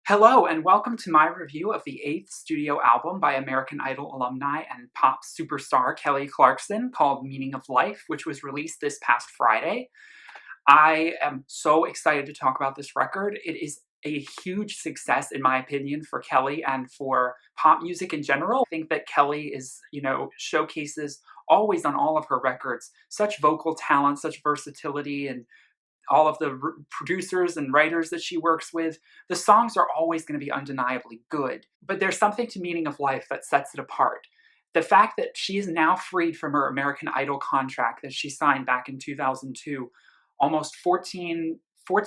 Hello, and welcome to my review of the eighth studio album by American Idol alumni and pop superstar Kelly Clarkson called Meaning of Life, which was released this past Friday. I am so excited to talk about this record. It is a huge success, in my opinion, for Kelly and for pop music in general. I think that Kelly showcases always on all of her records such vocal talent, such versatility, and all of the producers and writers that she works with, the songs are always going to be undeniably good. But there's something to Meaning of Life that sets it apart. The fact that she is now freed from her American Idol contract that she signed back in 2002, almost 14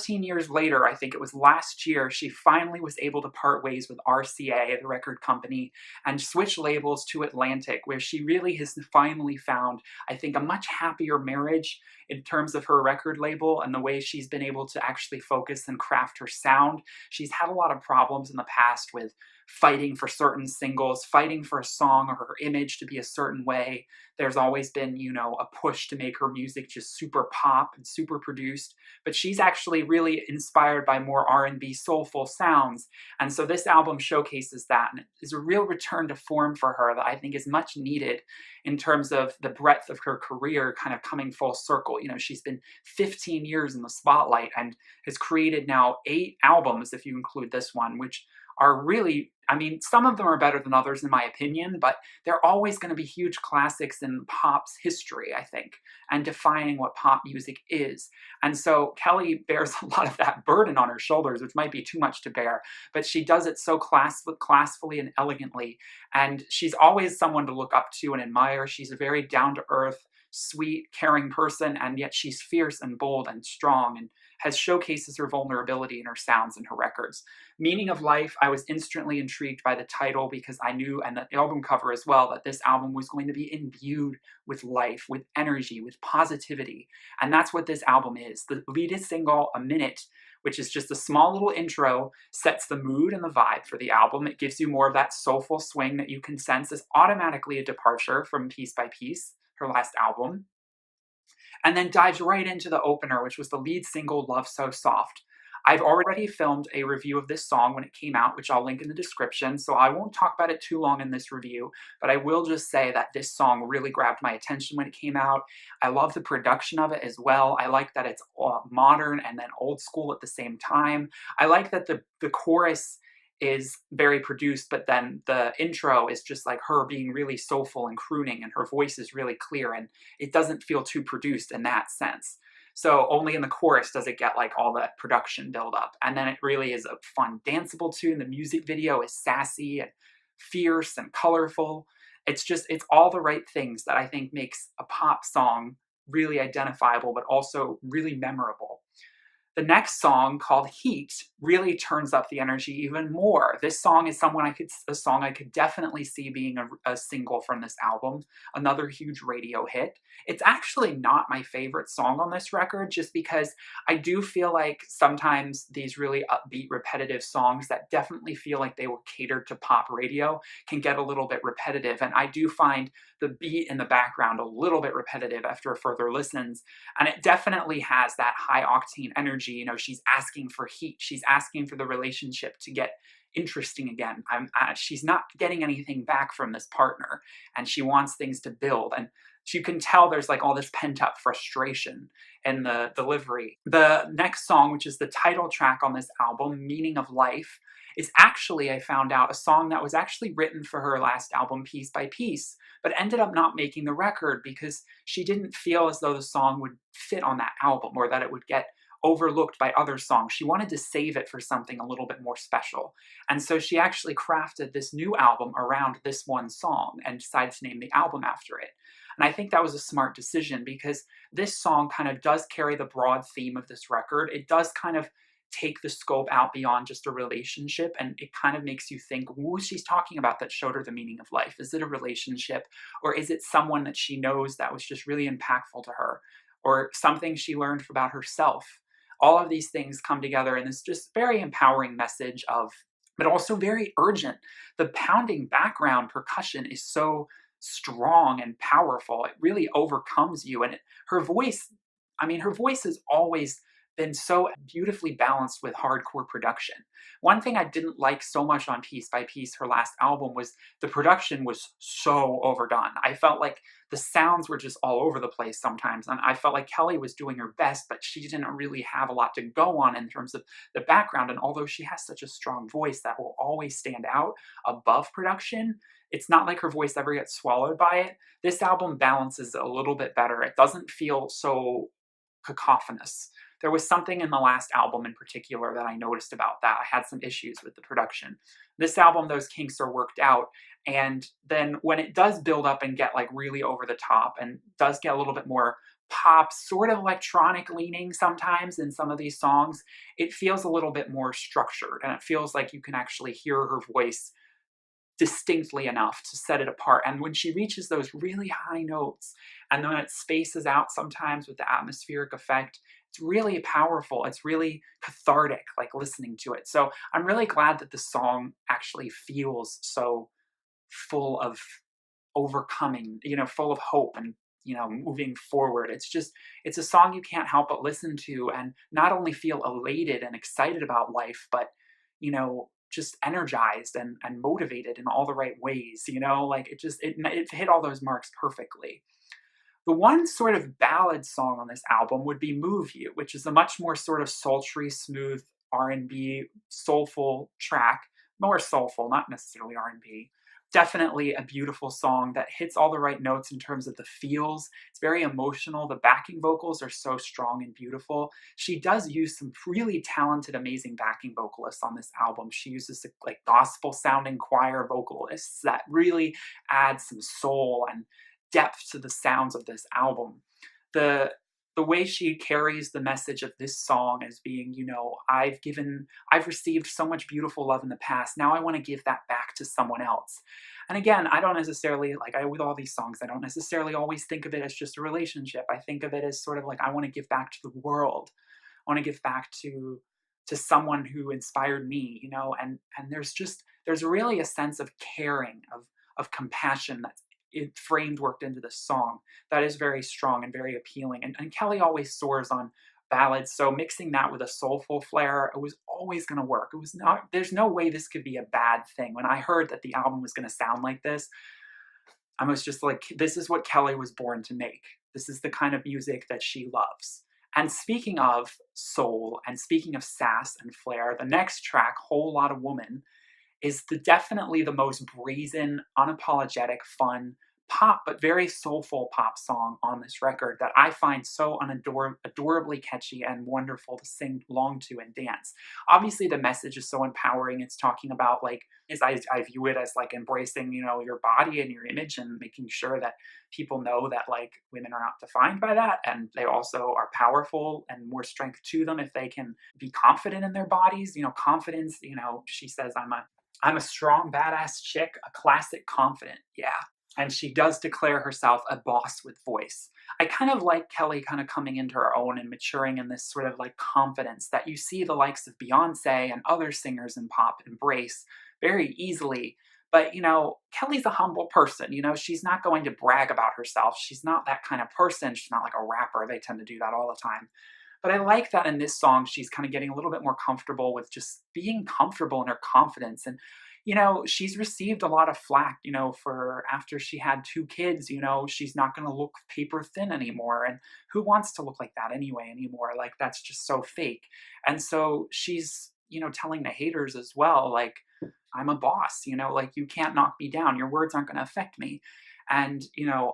years later, I think it was last year, she finally was able to part ways with RCA, the record company, and switch labels to Atlantic, where she really has finally found, I think, a much happier marriage in terms of her record label and the way she's been able to actually focus and craft her sound. She's had a lot of problems in the past with fighting for certain singles, fighting for a song or her image to be a certain way. There's always been, a push to make her music just super pop and super produced, but she's actually really inspired by more R&B soulful sounds. And so this album showcases that, and it is a real return to form for her that I think is much needed in terms of the breadth of her career kind of coming full circle. She's been 15 years in the spotlight and has created now 8 albums, if you include this one, which are really, some of them are better than others in my opinion, but they're always going to be huge classics in pop's history, I think, and defining what pop music is. And so Kelly bears a lot of that burden on her shoulders, which might be too much to bear, but she does it so classfully and elegantly. And she's always someone to look up to and admire. She's a very down-to-earth, sweet, caring person, and yet she's fierce and bold and strong and showcases her vulnerability in her sounds and her records. Meaning of Life, I was instantly intrigued by the title because I knew, and the album cover as well, that this album was going to be imbued with life, with energy, with positivity. And that's what this album is. The lead single, A Minute, which is just a small little intro, sets the mood and the vibe for the album. It gives you more of that soulful swing that you can sense is automatically a departure from Piece by Piece, her last album, and then dives right into the opener, which was the lead single, Love So Soft. I've already filmed a review of this song when it came out, which I'll link in the description, so I won't talk about it too long in this review, but I will just say that this song really grabbed my attention when it came out. I love the production of it as well. I like that it's modern and then old school at the same time. I like that the chorus is very produced, but then the intro is just like her being really soulful and crooning, and her voice is really clear, and it doesn't feel too produced in that sense. So only in the chorus does it get like all that production build up. And then it really is a fun, danceable tune. The music video is sassy and fierce and colorful. It's all the right things that I think makes a pop song really identifiable, but also really memorable. The next song, called Heat, really turns up the energy even more. This song is a song I could definitely see being a single from this album, another huge radio hit. It's actually not my favorite song on this record, just because I do feel like sometimes these really upbeat, repetitive songs that definitely feel like they were catered to pop radio can get a little bit repetitive, and I do find the beat in the background a little bit repetitive after further listens, and it definitely has that high octane energy. She's asking for heat. She's asking for the relationship to get interesting again. She's not getting anything back from this partner, and she wants things to build. And you can tell there's like all this pent up frustration in the delivery. The next song, which is the title track on this album, Meaning of Life, is actually, I found out, a song that was actually written for her last album, Piece by Piece, but ended up not making the record because she didn't feel as though the song would fit on that album, or that it would get overlooked by other songs. She wanted to save it for something a little bit more special. And so she actually crafted this new album around this one song and decided to name the album after it. And I think that was a smart decision, because this song kind of does carry the broad theme of this record. It does kind of take the scope out beyond just a relationship, and it kind of makes you think, who she's talking about that showed her the meaning of life? Is it a relationship, or is it someone that she knows that was just really impactful to her, or something she learned about herself? All of these things come together in this just very empowering message but also very urgent. The pounding background percussion is so strong and powerful. It really overcomes you. And her voice has always been so beautifully balanced with hardcore production. One thing I didn't like so much on Piece by Piece, her last album, was the production was so overdone. I felt like the sounds were just all over the place sometimes, and I felt like Kelly was doing her best, but she didn't really have a lot to go on in terms of the background. And although she has such a strong voice that will always stand out above production, it's not like her voice ever gets swallowed by it. This album balances a little bit better. It doesn't feel so cacophonous. There was something in the last album in particular that I noticed about that. I had some issues with the production. This album, those kinks are worked out. And then when it does build up and get like really over the top and does get a little bit more pop, sort of electronic leaning sometimes in some of these songs, it feels a little bit more structured, and it feels like you can actually hear her voice distinctly enough to set it apart. And when she reaches those really high notes and then it spaces out sometimes with the atmospheric effect, it's really powerful. It's really cathartic, like listening to it. So I'm really glad that the song actually feels so full of overcoming, full of hope and, moving forward. It's a song you can't help but listen to and not only feel elated and excited about life, but, just energized and motivated in all the right ways, like it hit all those marks perfectly. The one sort of ballad song on this album would be Move You, which is a much more sort of sultry, smooth R&B, soulful track. More soulful, not necessarily R&B. Definitely a beautiful song that hits all the right notes in terms of the feels. It's very emotional. The backing vocals are so strong and beautiful. She does use some really talented, amazing backing vocalists on this album. She uses like gospel sounding choir vocalists that really add some soul and depth to the sounds of this album. The the way she carries the message of this song as being, I've received so much beautiful love in the past. Now I want to give that back to someone else. And again, I don't necessarily, with all these songs, I don't necessarily always think of it as just a relationship. I think of it as sort of like, I want to give back to the world. I want to give back to someone who inspired me, and there's really a sense of caring, of compassion that's worked into the song that is very strong and very appealing. And Kelly always soars on ballads, so mixing that with a soulful flair, it was always going to work. It was not. There's no way this could be a bad thing. When I heard that the album was going to sound like this, I was just like, this is what Kelly was born to make. This is the kind of music that she loves. And speaking of soul and speaking of sass and flair, the next track, Whole Lotta Woman, is definitely the most brazen, unapologetic, fun pop, but very soulful pop song on this record that I find so adorably catchy and wonderful to sing along to and dance. Obviously, the message is so empowering. It's talking about I view it as like embracing, your body and your image and making sure that people know that women are not defined by that, and they also are powerful and more strength to them if they can be confident in their bodies. Confidence. She says, I'm a strong, badass chick, a classic confident. Yeah. And she does declare herself a boss with voice. I kind of like Kelly kind of coming into her own and maturing in this sort of confidence that you see the likes of Beyonce and other singers in pop embrace very easily. But, Kelly's a humble person. She's not going to brag about herself. She's not that kind of person. She's not like a rapper. They tend to do that all the time. But I like that in this song, she's kind of getting a little bit more comfortable with just being comfortable in her confidence. And, she's received a lot of flack, for after she had 2 kids, she's not going to look paper thin anymore. And who wants to look like that anymore? That's just so fake. And so she's, telling the haters as well, I'm a boss, you can't knock me down. Your words aren't going to affect me. And,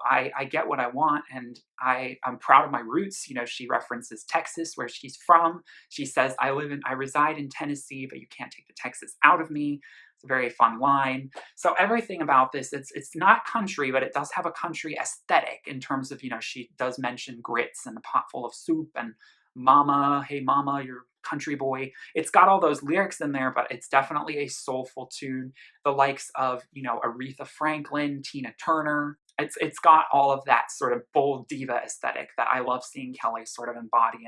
I get what I want, and I'm proud of my roots. She references Texas, where she's from. She says, I reside in Tennessee, but you can't take the Texas out of me. It's a very fun line. So everything about this, it's not country, but it does have a country aesthetic in terms of, she does mention grits and a pot full of soup and mama, hey mama, you're country boy. It's got all those lyrics in there, but it's definitely a soulful tune. The likes of, Aretha Franklin, Tina Turner. It's got all of that sort of bold diva aesthetic that I love seeing Kelly sort of embody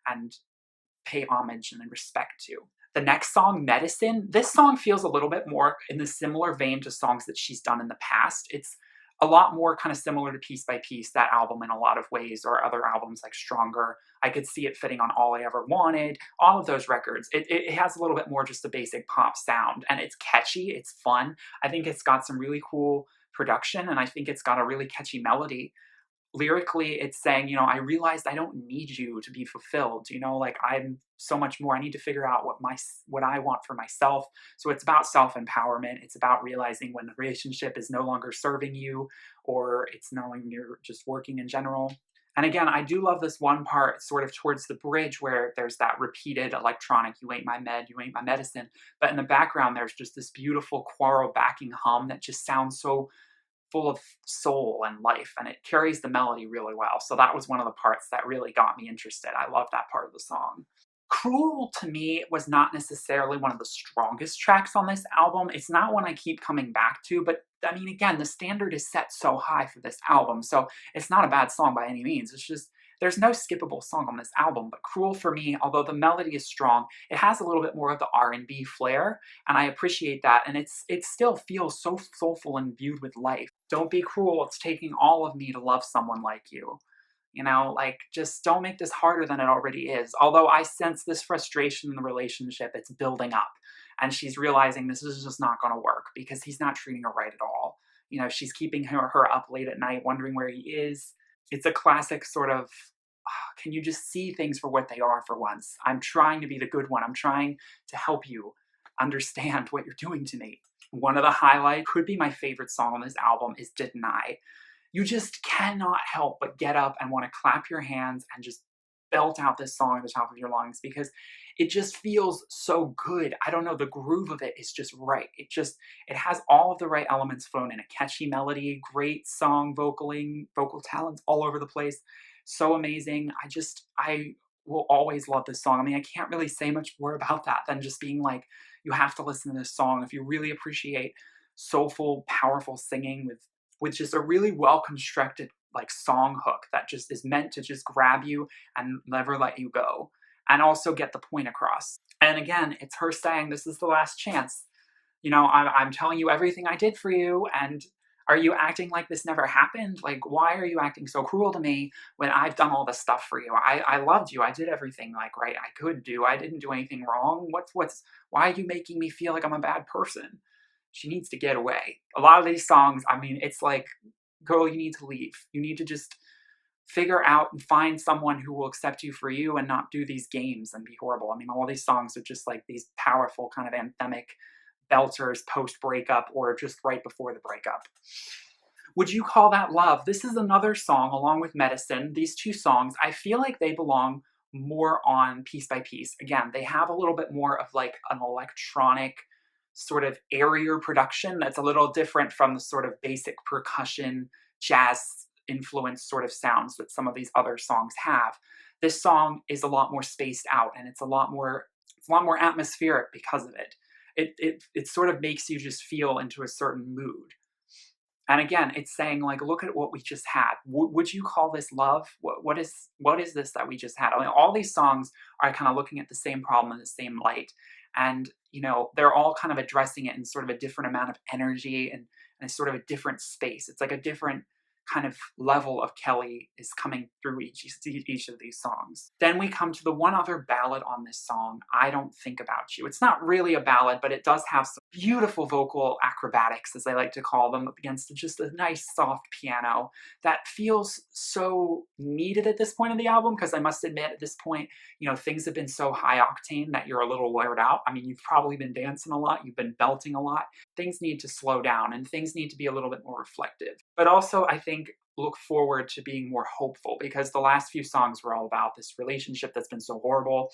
and pay homage and respect to. The next song, Medicine, this song feels a little bit more in the similar vein to songs that she's done in the past. It's a lot more kind of similar to Piece by Piece, that album in a lot of ways, or other albums like Stronger. I could see it fitting on All I Ever Wanted, all of those records. It has a little bit more just a basic pop sound, and it's catchy, it's fun. I think it's got some really cool production, and I think it's got a really catchy melody. Lyrically, it's saying, I realized I don't need you to be fulfilled. Like, I'm so much more. I need to figure out what I want for myself. So it's about self-empowerment. It's about realizing when the relationship is no longer serving you, or it's no longer just working in general. And again, I do love this one part sort of towards the bridge where there's that repeated electronic, you ain't my med, you ain't my medicine. But in the background, there's just this beautiful choral backing hum that just sounds so full of soul and life, and it carries the melody really well. So that was one of the parts that really got me interested. I love that part of the song. Cruel to me was not necessarily one of the strongest tracks on this album. It's not one I keep coming back to, but I mean, again, the standard is set so high for this album, so it's not a bad song by any means. It's just, there's no skippable song on this album, but Cruel for me, although the melody is strong, it has a little bit more of the R&B flair, and I appreciate that, and it still feels so soulful and imbued with life. Don't be cruel, it's taking all of me to love someone like you. Like, just don't make this harder than it already is. Although I sense this frustration in the relationship, it's building up. And she's realizing this is just not going to work because he's not treating her right at all. She's keeping her up late at night, wondering where he is. It's a classic sort of, can you just see things for what they are for once? I'm trying to be the good one. I'm trying to help you understand what you're doing to me. One of the highlights, could be my favorite song on this album, is Didn't I? You just cannot help but get up and want to clap your hands and just belt out this song at the top of your lungs because it just feels so good. I don't know, the groove of it is just right. It has all of the right elements thrown in. A catchy melody, great song vocal talents all over the place. So amazing. I will always love this song. I mean, I can't really say much more about that than just being like, you have to listen to this song if you really appreciate soulful, powerful singing with just a really well constructed like song hook that just is meant to just grab you and never let you go, and also get the point across. And again, it's her saying, this is the last chance. I'm telling you everything I did for you, and are you acting like this never happened? Like, why are you acting so cruel to me when I've done all this stuff for you? I loved you. I did everything like right I could do. I didn't do anything wrong. Why are you making me feel like I'm a bad person? She needs to get away. A lot of these songs, I mean, it's like, girl, you need to leave. You need to just figure out and find someone who will accept you for you and not do these games and be horrible. I mean, all these songs are just like these powerful kind of anthemic belters post-breakup or just right before the breakup. Would you call that love? This is another song along with Medicine. These two songs, I feel like they belong more on Piece by Piece. Again, they have a little bit more of like an electronic sort of airier production that's a little different from the sort of basic percussion, jazz influenced sort of sounds that some of these other songs have. This song is a lot more spaced out, and it's a lot more atmospheric because of it. It sort of makes you just feel into a certain mood. And again, it's saying like, look at what we just had. Would you call this love? What is this that we just had? I mean, all these songs are kind of looking at the same problem in the same light. And, they're all kind of addressing it in sort of a different amount of energy and a sort of a different space. It's like a different kind of level of Kelly is coming through each of these songs. Then we come to the one other ballad on this song, I Don't Think About You. It's not really a ballad, but it does have some beautiful vocal acrobatics, as I like to call them, up against just a nice soft piano that feels so needed at this point of the album, because I must admit at this point, things have been so high octane that you're a little weared out. I mean, you've probably been dancing a lot, you've been belting a lot. Things need to slow down and things need to be a little bit more reflective. But also, I think, look forward to being more hopeful, because the last few songs were all about this relationship that's been so horrible.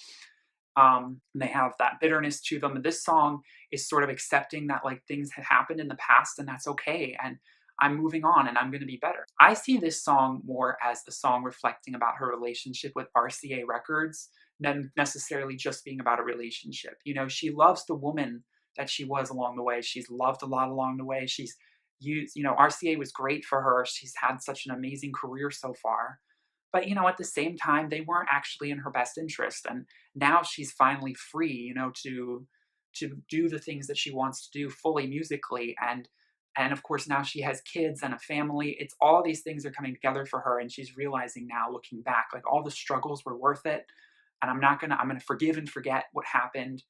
And they have that bitterness to them. And this song is sort of accepting that like things had happened in the past and that's okay. And I'm moving on and I'm going to be better. I see this song more as a song reflecting about her relationship with RCA Records than necessarily just being about a relationship. She loves the woman that she was along the way. She's loved a lot along the way. She's used, RCA was great for her. She's had such an amazing career so far. But, at the same time, they weren't actually in her best interest. And now she's finally free, to do the things that she wants to do fully musically. And And of course, now she has kids and a family. It's all these things are coming together for her. And she's realizing now, looking back, like all the struggles were worth it. And I'm going to forgive and forget what happened.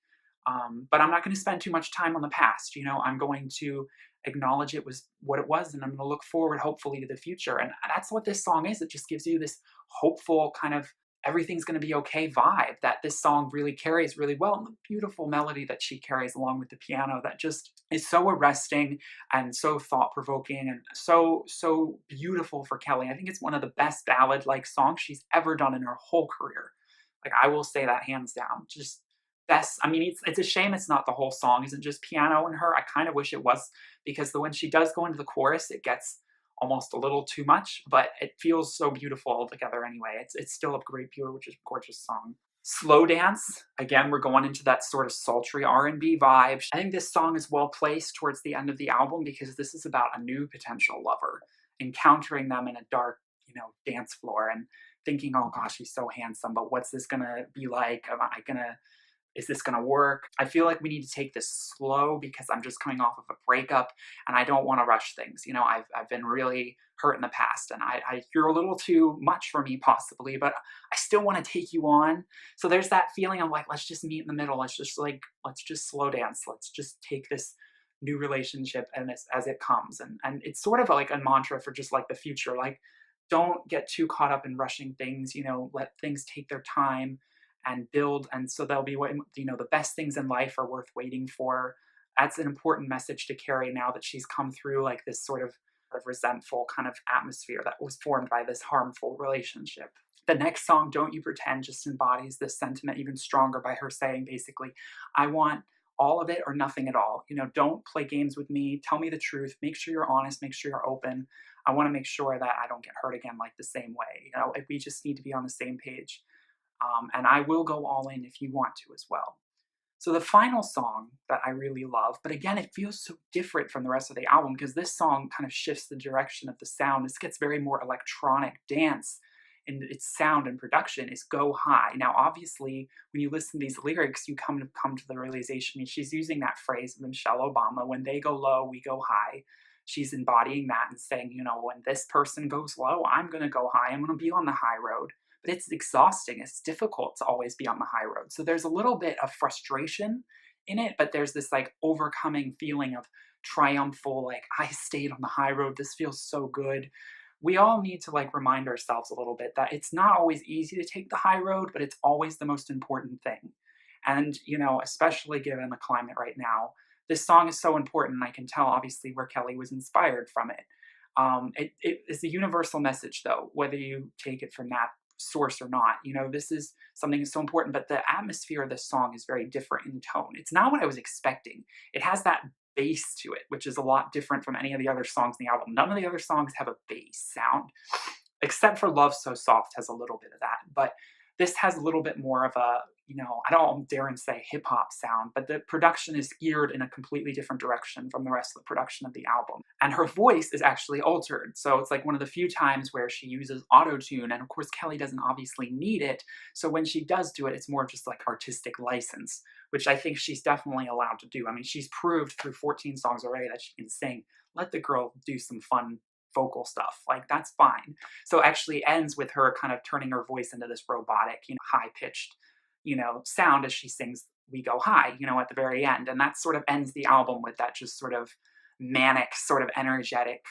But I'm not going to spend too much time on the past. I'm going to acknowledge it was what it was. And I'm going to look forward, hopefully, to the future. And that's what this song is. It just gives you this hopeful kind of everything's going to be okay vibe that this song really carries really well. And the beautiful melody that she carries along with the piano that just is so arresting and so thought provoking and so beautiful for Kelly. I think it's one of the best ballad like songs she's ever done in her whole career. Like I will say that hands down. Just best. I mean, it's a shame it's not the whole song. Isn't just piano and her. I kind of wish it was because when she does go into the chorus, it gets almost a little too much, but it feels so beautiful all together anyway. It's still a great, pure, which is gorgeous song. Slow Dance, again, we're going into that sort of sultry R&B vibe. I think this song is well placed towards the end of the album because this is about a new potential lover, encountering them in a dark, dance floor and thinking, oh gosh, he's so handsome, but what's this gonna be like? Is this going to work? I feel like we need to take this slow because I'm just coming off of a breakup and I don't want to rush things. I've been really hurt in the past and you're a little too much for me possibly, but I still want to take you on. So there's that feeling of like, let's just meet in the middle. Let's just slow dance. Let's just take this new relationship and as it comes. And it's sort of like a mantra for just like the future. Like, don't get too caught up in rushing things, let things take their time and build. And so they'll be the best things in life are worth waiting for. That's an important message to carry now that she's come through like this sort of resentful kind of atmosphere that was formed by this harmful relationship. The next song, Don't You Pretend, just embodies this sentiment even stronger by her saying basically, I want all of it or nothing at all. Don't play games with me. Tell me the truth. Make sure you're honest. Make sure you're open. I want to make sure that I don't get hurt again like the same way. We just need to be on the same page. And I will go all in if you want to as well. So the final song that I really love, but again, it feels so different from the rest of the album because this song kind of shifts the direction of the sound. This gets very more electronic dance in its sound and production is Go High. Now, obviously, when you listen to these lyrics, you come to the realization she's using that phrase of Michelle Obama, when they go low, we go high. She's embodying that and saying, when this person goes low, I'm going to go high. I'm going to be on the high road. But it's exhausting. It's difficult to always be on the high road. So there's a little bit of frustration in it, but there's this like overcoming feeling of triumphal, like I stayed on the high road. This feels so good. We all need to like remind ourselves a little bit that it's not always easy to take the high road, but it's always the most important thing. And, especially given the climate right now, this song is so important. I can tell obviously where Kelly was inspired from it. It is a universal message though, whether you take it from that source or not. This is something that's so important, but the atmosphere of this song is very different in tone. It's not what I was expecting. It has that bass to it, which is a lot different from any of the other songs in the album. None of the other songs have a bass sound, except for Love So Soft has a little bit of that. But this has a little bit more of a, I don't dare and say hip hop sound, but the production is geared in a completely different direction from the rest of the production of the album. And her voice is actually altered. So it's like one of the few times where she uses auto-tune. And of course, Kelly doesn't obviously need it. So when she does do it, it's more just like artistic license, which I think she's definitely allowed to do. I mean, she's proved through 14 songs already that she can sing. Let the girl do some fun vocal stuff. Like, that's fine. So it actually ends with her kind of turning her voice into this robotic, high-pitched, sound as she sings We Go High, at the very end. And that sort of ends the album with that just sort of manic, sort of energetic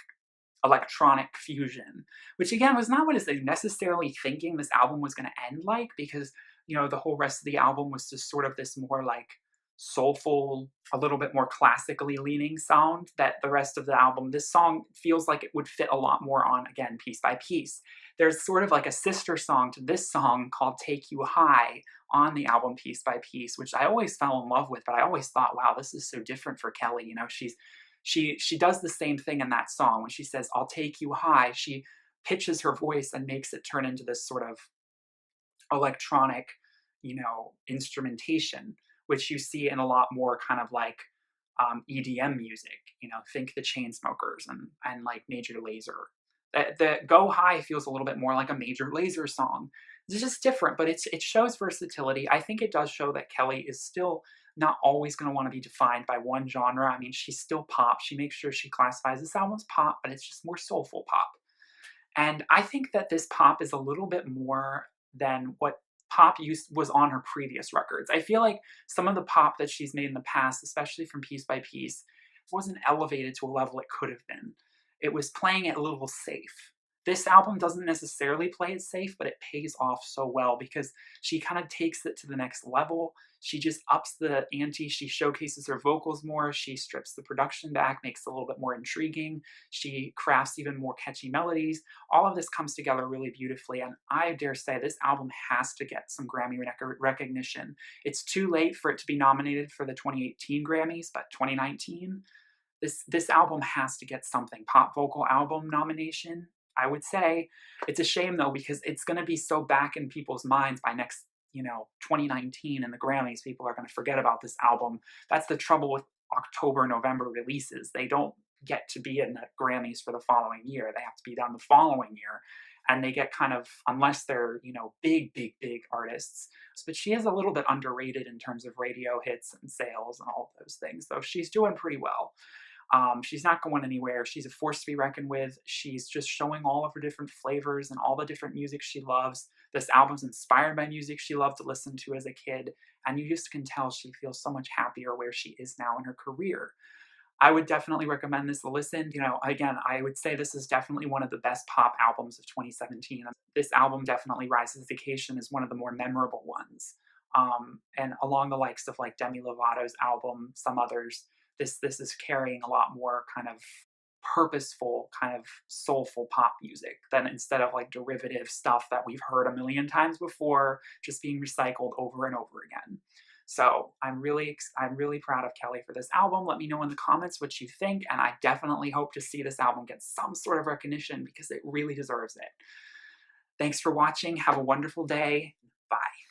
electronic fusion, which again was not what I was necessarily thinking this album was going to end like, because, the whole rest of the album was just sort of this more like soulful, a little bit more classically leaning sound that the rest of the album, this song feels like it would fit a lot more on, again, Piece by Piece. There's sort of like a sister song to this song called Take You High on the album Piece by Piece, which I always fell in love with, but I always thought, wow, this is so different for Kelly. She does the same thing in that song. When she says, I'll take you high, she pitches her voice and makes it turn into this sort of electronic, instrumentation, which you see in a lot more kind of like EDM music, think the Chainsmokers and like Major Lazer. The Go High feels a little bit more like a Major Lazer song. It's just different, but it shows versatility. I think it does show that Kelly is still not always going to want to be defined by one genre. I mean, she's still pop. She makes sure she classifies this album as pop, but it's just more soulful pop. And I think that this pop is a little bit more than what pop was on her previous records. I feel like some of the pop that she's made in the past, especially from Piece by Piece, wasn't elevated to a level it could have been. It was playing it a little safe. This album doesn't necessarily play it safe, but it pays off so well because she kind of takes it to the next level. She just ups the ante. She showcases her vocals more. She strips the production back, makes it a little bit more intriguing. She crafts even more catchy melodies. All of this comes together really beautifully, and I dare say this album has to get some Grammy recognition. It's too late for it to be nominated for the 2018 Grammys, but 2019, this album has to get something. Pop vocal album nomination, I would say. It's a shame though, because it's going to be so back in people's minds by next, 2019 and the Grammys. People are going to forget about this album. That's the trouble with October, November releases. They don't get to be in the Grammys for the following year. They have to be done the following year. And they get kind of, unless they're, big, big, big artists. But she is a little bit underrated in terms of radio hits and sales and all of those things. So she's doing pretty well. She's not going anywhere. She's a force to be reckoned with. She's just showing all of her different flavors and all the different music she loves. This album's inspired by music she loved to listen to as a kid, and you just can tell she feels so much happier where she is now in her career. I would definitely recommend this a listen. Again, I would say this is definitely one of the best pop albums of 2017. This album definitely rises to the occasion as one of the more memorable ones. And along the likes of like Demi Lovato's album, some others, this is carrying a lot more kind of purposeful, kind of soulful pop music than instead of like derivative stuff that we've heard a million times before, just being recycled over and over again. So I'm really proud of Kelly for this album. Let me know in the comments what you think, and I definitely hope to see this album get some sort of recognition because it really deserves it. Thanks for watching. Have a wonderful day. Bye.